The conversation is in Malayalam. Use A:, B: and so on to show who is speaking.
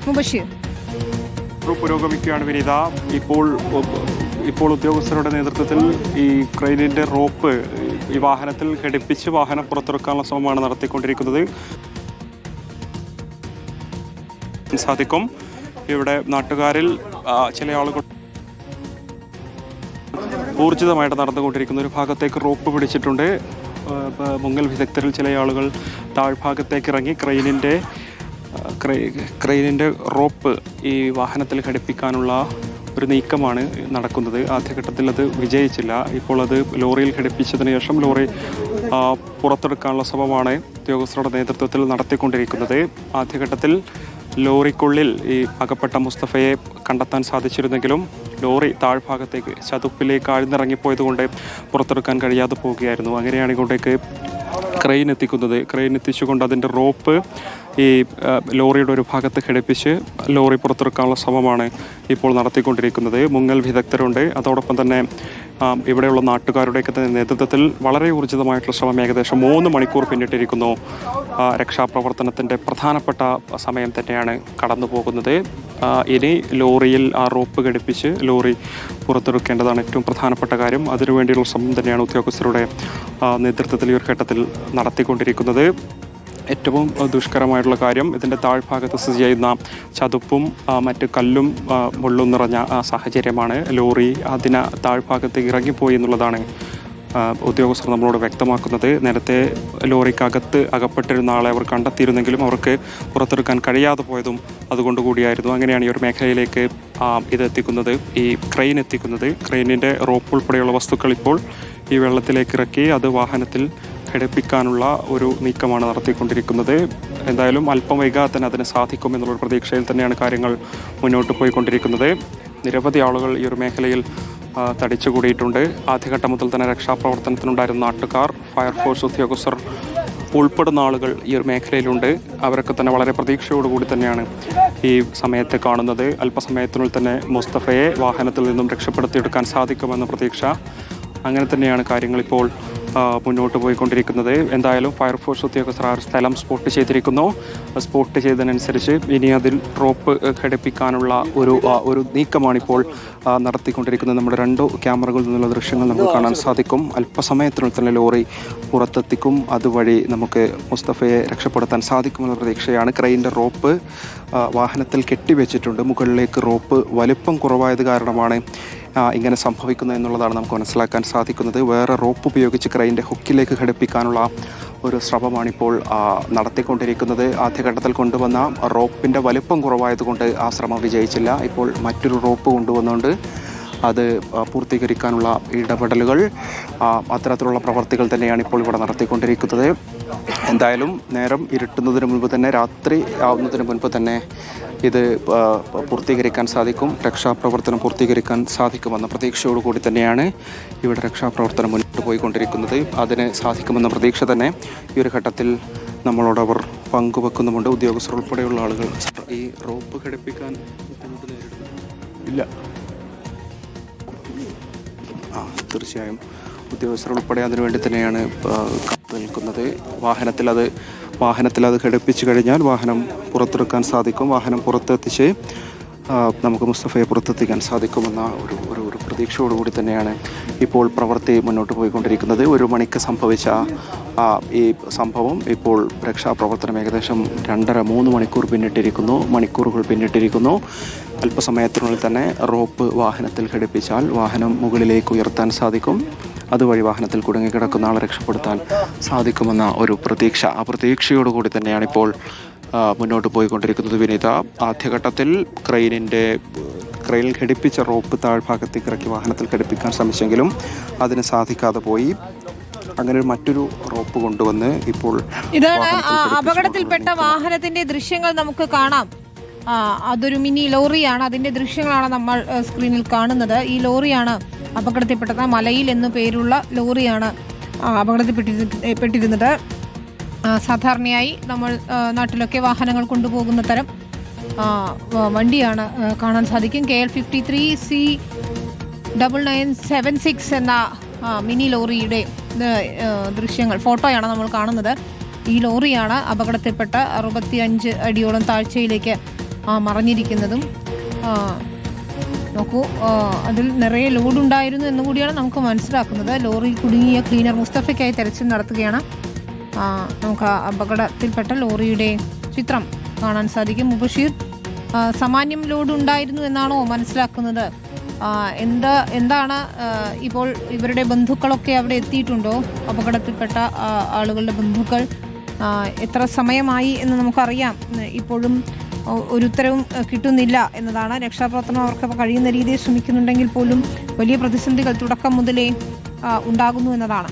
A: മുബഷീർ.
B: പുരോഗമിക്കുകയാണ് വിനീത. ഇപ്പോൾ ഉദ്യോഗസ്ഥരുടെ നേതൃത്വത്തിൽ ഈ ക്രെയിനിന്റെ റോപ്പ് ഈ വാഹനത്തിൽ ഘടിപ്പിച്ച് വാഹനം പുറത്തെടുക്കാനുള്ള ശ്രമമാണ് നടത്തിക്കൊണ്ടിരിക്കുന്നത്. സാധിക്കും ഇവിടെ നാട്ടുകാരിൽ ചില ആളുകൾ ഊർജിതമായിട്ട് നടന്നുകൊണ്ടിരിക്കുന്ന ഒരു ഭാഗത്തേക്ക് റോപ്പ് പിടിച്ചിട്ടുണ്ട്. മുങ്ങൽ വിദഗ്ധരിൽ ചില ആളുകൾ താഴ്ഭാഗത്തേക്ക് ഇറങ്ങി ക്രെയിനിൻ്റെ റോപ്പ് ഈ വാഹനത്തിൽ ഘടിപ്പിക്കാനുള്ള ഒരു നീക്കമാണ് നടക്കുന്നത്. ആദ്യഘട്ടത്തിൽ അത് വിജയിച്ചില്ല. ഇപ്പോൾ അത് ലോറിയിൽ ഘടിപ്പിച്ചതിന് ശേഷം ലോറി പുറത്തെടുക്കാനുള്ള ശ്രമമാണ് ഉദ്യോഗസ്ഥരുടെ നേതൃത്വത്തിൽ നടത്തിക്കൊണ്ടിരിക്കുന്നത്. ആദ്യഘട്ടത്തിൽ ലോറിക്കുള്ളിൽ ഈ അകപ്പെട്ട മുസ്തഫയെ കണ്ടെത്താൻ സാധിച്ചിരുന്നെങ്കിലും ലോറി താഴ്ഭാഗത്തേക്ക് ചതുപ്പിലേക്ക് ആഴ്ന്നിറങ്ങിപ്പോയതുകൊണ്ട് പുറത്തെടുക്കാൻ കഴിയാതെ പോവുകയായിരുന്നു. അങ്ങനെയാണ് ഇങ്ങോട്ടേക്ക് ക്രെയിൻ എത്തിച്ചുകൊണ്ട് അതിൻ്റെ റോപ്പ് ഈ ലോറിയുടെ ഒരു ഭാഗത്ത് ഘടിപ്പിച്ച് ലോറി പുറത്തെടുക്കാനുള്ള ശ്രമമാണ് ഇപ്പോൾ നടത്തിക്കൊണ്ടിരിക്കുന്നത്. മുങ്ങൽ വിദഗ്ധരുണ്ട്. അതോടൊപ്പം തന്നെ ഇവിടെയുള്ള നാട്ടുകാരുടെയൊക്കെ നേതൃത്വത്തിൽ വളരെ ഊർജിതമായിട്ടുള്ള ശ്രമം ഏകദേശം 3 മണിക്കൂർ പിന്നിട്ടിരിക്കുന്നു. രക്ഷാപ്രവർത്തനത്തിൻ്റെ പ്രധാനപ്പെട്ട സമയം തന്നെയാണ് കടന്നു പോകുന്നത്. ഇനി ലോറിയിൽ ആ റോപ്പ് ഘടിപ്പിച്ച് ലോറി പുറത്തെടുക്കേണ്ടതാണ് ഏറ്റവും പ്രധാനപ്പെട്ട കാര്യം. അതിനുവേണ്ടിയുള്ള ശ്രമം തന്നെയാണ് ഉദ്യോഗസ്ഥരുടെ നേതൃത്വത്തിൽ ഈ ഒരു ഘട്ടത്തിൽ നടത്തിക്കൊണ്ടിരിക്കുന്നത്. ഏറ്റവും ദുഷ്കരമായിട്ടുള്ള കാര്യം ഇതിൻ്റെ താഴ്ഭാഗത്ത് സ്ഥിതി ചെയ്യുന്ന ചതുപ്പും മറ്റ് കല്ലും മുള്ളും നിറഞ്ഞ സാഹചര്യമാണ്. ലോറി അതിന് താഴ്ഭാഗത്ത് ഇറങ്ങിപ്പോയി എന്നുള്ളതാണ് ഉദ്യോഗസ്ഥർ നമ്മളോട് വ്യക്തമാക്കുന്നത്. നേരത്തെ ലോറിക്കകത്ത് അകപ്പെട്ടിരുന്ന ആളെ അവർ കണ്ടെത്തിയിരുന്നെങ്കിലും അവർക്ക് പുറത്തെടുക്കാൻ കഴിയാതെ പോയതും അതുകൊണ്ടുകൂടിയായിരുന്നു. അങ്ങനെയാണ് ഈ ഒരു മേഖലയിലേക്ക് ഇതെത്തിക്കുന്നത്, ഈ ക്രെയിൻ എത്തിക്കുന്നത്. ക്രെയിനിൻ്റെ റോപ്പ് ഉൾപ്പെടെയുള്ള വസ്തുക്കൾ ഇപ്പോൾ ഈ വെള്ളത്തിലേക്ക് ഇറക്കി അത് വാഹനത്തിൽ ഘടിപ്പിക്കാനുള്ള ഒരു നീക്കമാണ് നടത്തിക്കൊണ്ടിരിക്കുന്നത്. എന്തായാലും അല്പം വൈകാതെ തന്നെ അതിന് സാധിക്കുമെന്നുള്ളൊരു പ്രതീക്ഷയിൽ തന്നെയാണ് കാര്യങ്ങൾ മുന്നോട്ട് പോയിക്കൊണ്ടിരിക്കുന്നത്. നിരവധി ആളുകൾ ഈ ഒരു മേഖലയിൽ തടിച്ചുകൂടിയിട്ടുണ്ട്. ആദ്യഘട്ടം മുതൽ തന്നെ രക്ഷാപ്രവർത്തനത്തിനുണ്ടായിരുന്ന നാട്ടുകാർ, ഫയർഫോഴ്സ് ഉദ്യോഗസ്ഥർ ഉൾപ്പെടുന്ന ആളുകൾ ഈ ഒരു മേഖലയിലുണ്ട്. അവരൊക്കെ തന്നെ വളരെ പ്രതീക്ഷയോടുകൂടി തന്നെയാണ് ഈ സമയത്തെ കാണുന്നത്. അല്പസമയത്തിനുള്ളിൽ തന്നെ മുസ്തഫയെ വാഹനത്തിൽ നിന്നും രക്ഷപ്പെടുത്തിയെടുക്കാൻ സാധിക്കുമെന്ന പ്രതീക്ഷ. അങ്ങനെ തന്നെയാണ് കാര്യങ്ങളിപ്പോൾ മുന്നോട്ട് പോയിക്കൊണ്ടിരിക്കുന്നത്. എന്തായാലും ഫയർഫോഴ്സ് ഉദ്യോഗസ്ഥർ ആ സ്ഥലം സ്പോട്ട് ചെയ്തിരിക്കുന്നു. സ്പോട്ട് ചെയ്തതിനനുസരിച്ച് ഇനി അതിൽ റോപ്പ് ഘടിപ്പിക്കാനുള്ള ഒരു നീക്കമാണിപ്പോൾ നടത്തിക്കൊണ്ടിരിക്കുന്നത്. നമ്മുടെ 2 ക്യാമറകളിൽ നിന്നുള്ള ദൃശ്യങ്ങൾ നമുക്ക് കാണാൻ സാധിക്കും. അല്പസമയത്തിനുള്ളിൽ തന്നെ ലോറി പുറത്തെത്തിക്കും. അതുവഴി നമുക്ക് മുസ്തഫയെ രക്ഷപ്പെടുത്താൻ സാധിക്കുമെന്ന പ്രതീക്ഷയാണ്. ക്രെയിനിൻ്റെ റോപ്പ് വാഹനത്തിൽ കെട്ടിവെച്ചിട്ടുണ്ട്. മുകളിലേക്ക് റോപ്പ് വലിപ്പം കുറവായത് കാരണമാണ് ഇങ്ങനെ സംഭവിക്കുന്നത് എന്നുള്ളതാണ് നമുക്ക് മനസ്സിലാക്കാൻ സാധിക്കുന്നത്. വേറെ റോപ്പ് ഉപയോഗിച്ച് ക്രെയിനിൻ്റെ ഹുക്കിലേക്ക് ഘടിപ്പിക്കാനുള്ള ഒരു ശ്രമമാണിപ്പോൾ നടത്തിക്കൊണ്ടിരിക്കുന്നത്. ആദ്യഘട്ടത്തിൽ കൊണ്ടുവന്ന റോപ്പിൻ്റെ വലിപ്പം കുറവായതുകൊണ്ട് ആ ശ്രമം വിജയിച്ചില്ല. ഇപ്പോൾ മറ്റൊരു റോപ്പ് കൊണ്ടുവന്നുകൊണ്ട് അത് പൂർത്തീകരിക്കാനുള്ള ഇടപെടലുകൾ, അത്തരത്തിലുള്ള പ്രവർത്തികൾ തന്നെയാണ് ഇപ്പോൾ ഇവിടെ നടത്തിക്കൊണ്ടിരിക്കുന്നത്. എന്തായാലും നേരം ഇരുട്ടുന്നതിന് മുൻപ് തന്നെ, രാത്രി ആവുന്നതിന് മുൻപ് തന്നെ ഇത് പൂർത്തീകരിക്കാൻ സാധിക്കും, രക്ഷാപ്രവർത്തനം പൂർത്തീകരിക്കാൻ സാധിക്കുമെന്ന പ്രതീക്ഷയോടുകൂടി തന്നെയാണ് ഇവിടെ രക്ഷാപ്രവർത്തനം മുന്നോട്ട് പോയിക്കൊണ്ടിരിക്കുന്നത്. അതിന് സാധിക്കുമെന്ന പ്രതീക്ഷ തന്നെ ഈ ഒരു ഘട്ടത്തിൽ നമ്മളോടവർ പങ്കുവെക്കുന്നുമുണ്ട്. ഉദ്യോഗസ്ഥർ ഉൾപ്പെടെയുള്ള ആളുകൾ ഈ റോപ്പ് ഘടിപ്പിക്കാൻ ബുദ്ധിമുട്ട് നേരിടുന്നില്ല. തീർച്ചയായും ഉദ്യോഗസ്ഥർ ഉൾപ്പെടെ അതിനുവേണ്ടി തന്നെയാണ് നിൽക്കുന്നത്. വാഹനത്തിൽ അത് ഘടിപ്പിച്ചു കഴിഞ്ഞാൽ വാഹനം പുറത്തെടുക്കാൻ സാധിക്കും. വാഹനം പുറത്തെത്തിച്ച് നമുക്ക് മുസ്തഫയെ പുറത്തെത്തിക്കാൻ സാധിക്കുമെന്ന ഒരു പ്രതീക്ഷയോടുകൂടി തന്നെയാണ് ഇപ്പോൾ പ്രവൃത്തി മുന്നോട്ട് പോയിക്കൊണ്ടിരിക്കുന്നത്. 1 മണിക്ക് സംഭവിച്ച ഈ സംഭവം ഇപ്പോൾ രക്ഷാപ്രവർത്തനം ഏകദേശം 2.5-3 മണിക്കൂറുകൾ പിന്നിട്ടിരിക്കുന്നു. അല്പസമയത്തിനുള്ളിൽ തന്നെ റോപ്പ് വാഹനത്തിൽ ഘടിപ്പിച്ചാൽ വാഹനം മുകളിലേക്ക് ഉയർത്താൻ സാധിക്കും. അതുവഴി വാഹനത്തിൽ കുടുങ്ങിക്കിടക്കുന്ന ആളെ രക്ഷപ്പെടുത്താൻ സാധിക്കുമെന്ന ഒരു പ്രതീക്ഷ, ആ പ്രതീക്ഷയോടുകൂടി തന്നെയാണ് ഇപ്പോൾ മുന്നോട്ട് പോയിക്കൊണ്ടിരിക്കുന്നത്. വിനീത, ആദ്യഘട്ടത്തിൽ ക്രെയിനിൽ ഘടിപ്പിച്ച റോപ്പ് താഴ്ഭാഗത്തേക്ക് ഇറക്കി വാഹനത്തിൽ ഘടിപ്പിക്കാൻ ശ്രമിച്ചെങ്കിലും അതിന് സാധിക്കാതെ പോയി. അങ്ങനെ മറ്റൊരു റോപ്പ് കൊണ്ടുവന്ന് ഇപ്പോൾ
A: ഇതാണ് അപകടത്തിൽപ്പെട്ട വാഹനത്തിന്റെ ദൃശ്യങ്ങൾ നമുക്ക് കാണാം. അതൊരു മിനി ലോറിയാണ്. അതിന്റെ ദൃശ്യങ്ങളാണ് നമ്മൾ സ്ക്രീനിൽ കാണുന്നത്. ഈ ലോറിയാണ് അപകടത്തിൽപ്പെട്ടത്. മലയിൽ എന്നു പേരുള്ള ലോറിയാണ് അപകടത്തിൽപ്പെട്ടിരുന്നത്. സാധാരണയായി നമ്മൾ നാട്ടിലൊക്കെ വാഹനങ്ങൾ കൊണ്ടുപോകുന്ന തരം വണ്ടിയാണ് കാണാൻ സാധിക്കും. KL 53C9976 എന്ന മിനി ലോറിയുടെ ദൃശ്യങ്ങൾ, ഫോട്ടോയാണ് നമ്മൾ കാണുന്നത്. ഈ ലോറിയാണ് അപകടത്തിൽപ്പെട്ട 65 അടിയോളം താഴ്ചയിലേക്ക് മറഞ്ഞിരിക്കുന്നതും. നോക്കൂ, അതിൽ നിറയെ ലോഡ് ഉണ്ടായിരുന്നു എന്നുകൂടിയാണ് നമുക്ക് മനസ്സിലാക്കുന്നത്. ലോറിയിൽ കുടുങ്ങിയ ക്ലീനർ മുസ്തഫയ്ക്കായി തെരച്ചിൽ നടത്തുകയാണ്. നമുക്ക് അപകടത്തിൽപ്പെട്ട ലോറിയുടെ ചിത്രം കാണാൻ സാധിക്കും. മുബഷീർ, സാമാന്യം ലോഡ് ഉണ്ടായിരുന്നു എന്നാണോ മനസ്സിലാക്കുന്നത്? എന്താണ് ഇപ്പോൾ ഇവരുടെ ബന്ധുക്കളൊക്കെ അവിടെ എത്തിയിട്ടുണ്ടോ? അപകടത്തിൽപ്പെട്ട ആളുകളുടെ ബന്ധുക്കൾ എത്ര സമയമായി എന്ന് നമുക്കറിയാം. ഇപ്പോഴും ഒരു ഉത്തരവും കിട്ടുന്നില്ല എന്നതാണ്. രക്ഷാപ്രവർത്തനം അവർക്ക് കഴിയുന്ന രീതിയിൽ ശ്രമിക്കുന്നുണ്ടെങ്കിൽ പോലും വലിയ പ്രതിസന്ധികൾ തുടക്കം മുതലേ ഉണ്ടാകുന്നു എന്നതാണ്.